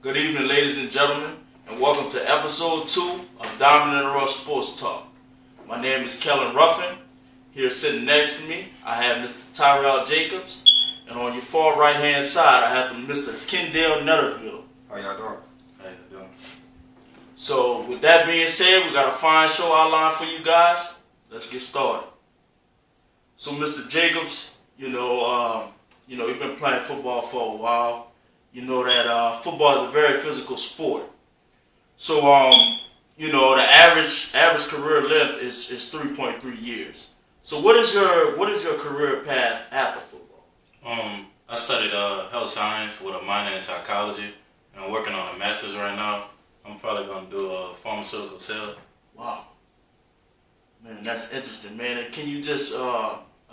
Good evening, ladies and gentlemen, and welcome to episode 2 of Diamond and Rough Sports Talk. My name is Kellen Ruffin. Here sitting next to me, I have Mr. Tyrell Jacobs, and on your far right-hand side, I have Mr. Kendall Netterville. How y'all doing? How you doing? So, with that being said, we got a fine show outlined for you guys. Let's get started. So, Mr. Jacobs, you've been playing football for a while. You know that football is a very physical sport. So, the average career length is 3.3 years. So, what is your career path after football? I studied health science with a minor in psychology, and I'm working on a master's right now. I'm probably gonna do pharmaceutical sales. Wow, man, that's interesting, man. And can you just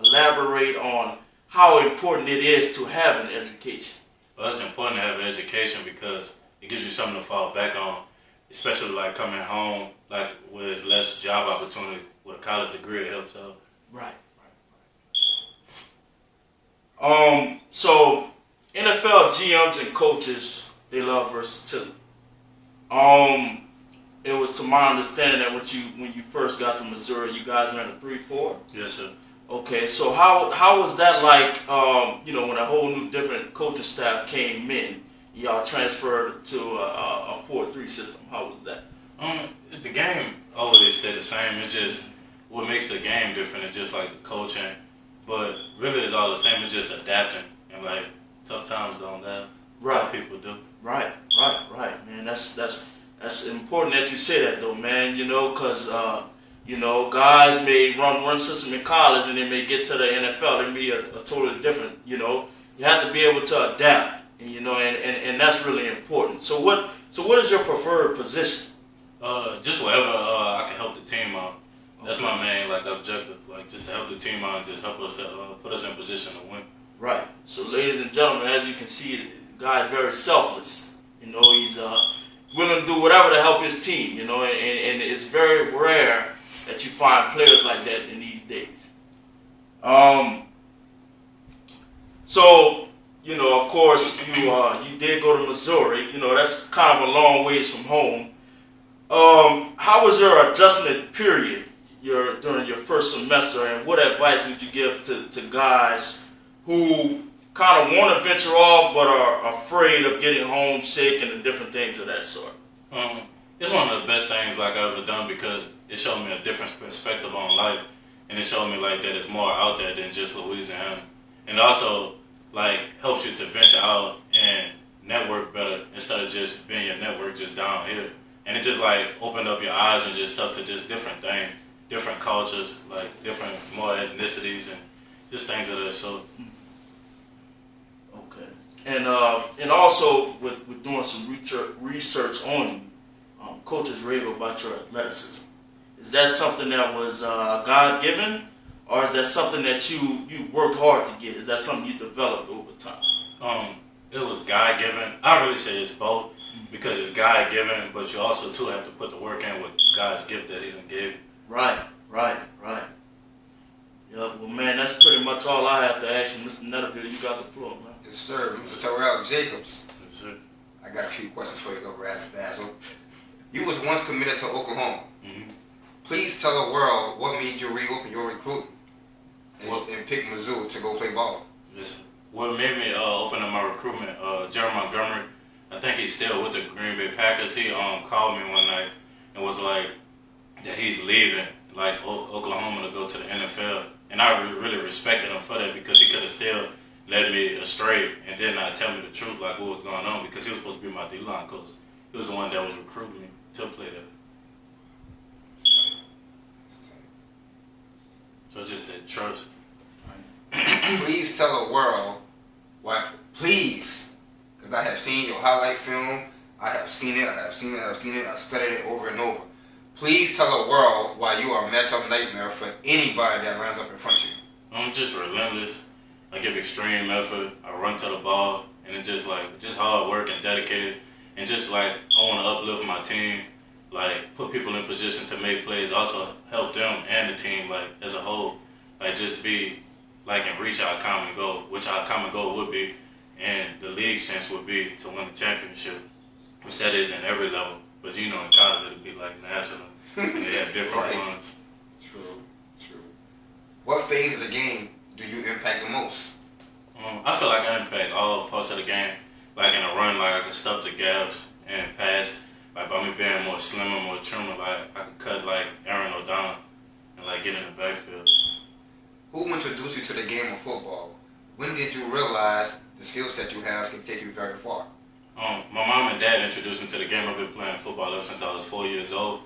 elaborate on how important it is to have an education? Well, it's important to have an education because it gives you something to fall back on, especially like coming home, like where there's less job opportunity with a college degree. It helps out. Right. So NFL GMs and coaches, they love versatility. It was to my understanding that when you first got to Missouri, you guys ran a 3-4. Yes, sir. Okay, so how was that like? When a whole new different coaching staff came in, y'all transferred to a 4-3 system. How was that? The game always stayed the same. It's just what makes the game different. It's just like the coaching, but really it's all the same. It's just adapting, and like tough times don't have. Right. Tough people do. Right, man. That's important that you say that though, man. Because guys may run one system in college and they may get to the NFL and be a totally different. You have to be able to adapt, and that's really important. So what is your preferred position? Just whatever I can help the team out. That's my main objective, just to help the team out and just help us to put us in position to win. Right. So, ladies and gentlemen, as you can see, the guy is very selfless. He's willing to do whatever to help his team. And it's very rare that you find players like that in these days. So, of course, you did go to Missouri. That's kind of a long ways from home. How was your adjustment period during your first semester, and what advice would you give to guys who kind of want to venture off but are afraid of getting homesick and the different things of that sort? It's one of the best things I've ever done because it showed me a different perspective on life, and it showed me that it's more out there than just Louisiana, and also helps you to venture out and network better instead of just being your network just down here. And it just opened up your eyes and just stuff to just different things, different cultures, different more ethnicities and just things of that sort. Okay. And also with doing some research on you, coaches rave about your athleticism. Is that something that was God-given, or is that something that you worked hard to get? Is that something you developed over time? It was God-given. I really say it's both. Because it's God-given, but you also, too, have to put the work in with God's gift that He done gave you. Right. Yeah, well, man, that's pretty much all I have to ask you. Mr. Netterville, you got the floor, man. Yes, sir. Mr. Tyrell Jacobs. Yes, sir. I got a few questions for you, though, Razzle-dazzle. You was once committed to Oklahoma. Mm-hmm. Please tell the world what made you reopen your recruit and pick Mizzou to go play ball. Yes, sir. What made me open up my recruitment, Jerry Montgomery, I think he's still with the Green Bay Packers. He called me one night and was like that he's leaving Oklahoma to go to the NFL, and I really respected him for that because he could have still led me astray and did not tell me the truth what was going on because he was supposed to be my D-line coach. He was the one that was recruiting me to play that. So just that trust. Please tell the world please. Because I have seen your highlight film. I have seen it. I've studied it over and over. Please tell the world why you are a matchup nightmare for anybody that lines up in front of you. I'm just relentless. I give extreme effort. I run to the ball. And it's just hard work and dedicated. And just I want to uplift my team. Put people in positions to make plays. Also help them and the team as a whole. Just be and reach our common goal. Which our common goal would be and the league sense would be to win the championship. which that is in every level. But you know, in college it'll be like national, and they have different Right. ones. True. What phase of the game do you impact the most? I feel like I impact all parts of the game. Like in a run, like I can stuff the gaps and pass. Like by me being more slimmer, more trimmer, like I can cut like Aaron O'Donnell and like get in the backfield. Who introduced you to the game of football? When did you realize the skill set you have can take you very far? My mom and dad introduced me to the game. I've been playing football ever since I was 4 years old.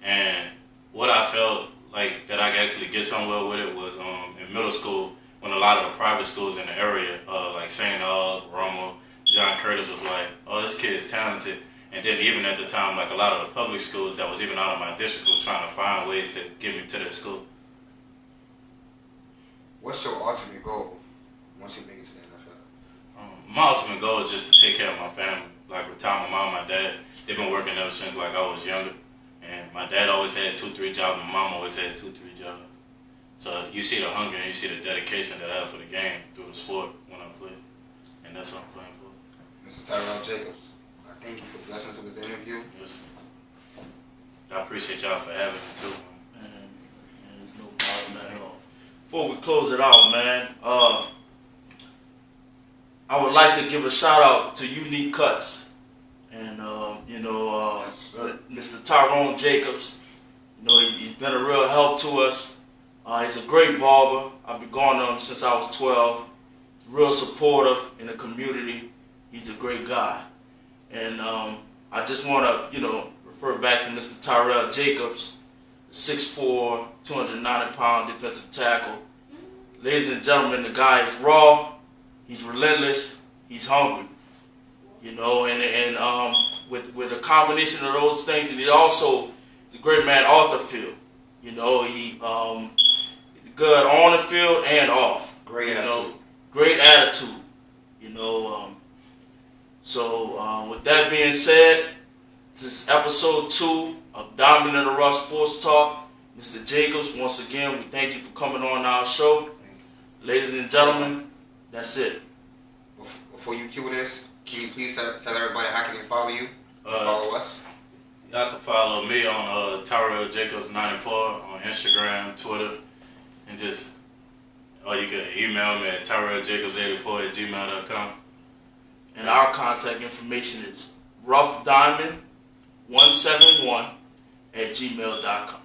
And what I felt like that I could actually get somewhere with it was in middle school when a lot of the private schools in the area, like St. Aug, Romo, John Curtis was like, oh, this kid is talented. And then even at the time, like a lot of the public schools that was even out of my district were trying to find ways to get me to their school. What's your ultimate goal once you make it to the NFL? My ultimate goal is just to take care of my family. Like retire my mom and my dad. They've been working ever since like I was younger. And my dad always had 2-3 jobs. My mom always had 2-3 jobs. So you see the hunger and you see the dedication that I have for the game through the sport when I play. And that's what I'm playing for. Mr. Tyrell Jacobs, I thank you for blessing us with this interview. Yes. I appreciate y'all for having me too. Man, there's no problem at all. Before we close it out, man, I would like to give a shout out to Unique Cuts and Mr. Tyrell Jacobs. You know, he's been a real help to us. He's a great barber. I've been going to him since I was 12. Real supportive in the community. He's a great guy. And I just want to, refer back to Mr. Tyrell Jacobs, 6'4", 290-pound defensive tackle. Ladies and gentlemen, the guy is raw. He's relentless. He's hungry. With a combination of those things, and he also is a great man off the field. He's good on the field and off. Great attitude. Great attitude. With that being said, this is episode 2 of Diamond in the Rough Sports Talk. Mr. Jacobs, once again, we thank you for coming on our show. Ladies and gentlemen, that's it. Before you cue this, can you please tell everybody how can they follow you? Follow us. Y'all can follow me on Tyrell Jacobs 94 on Instagram, Twitter, and you can email me at TyrellJacobs84@gmail.com. And our contact information is roughdiamond171@gmail.com.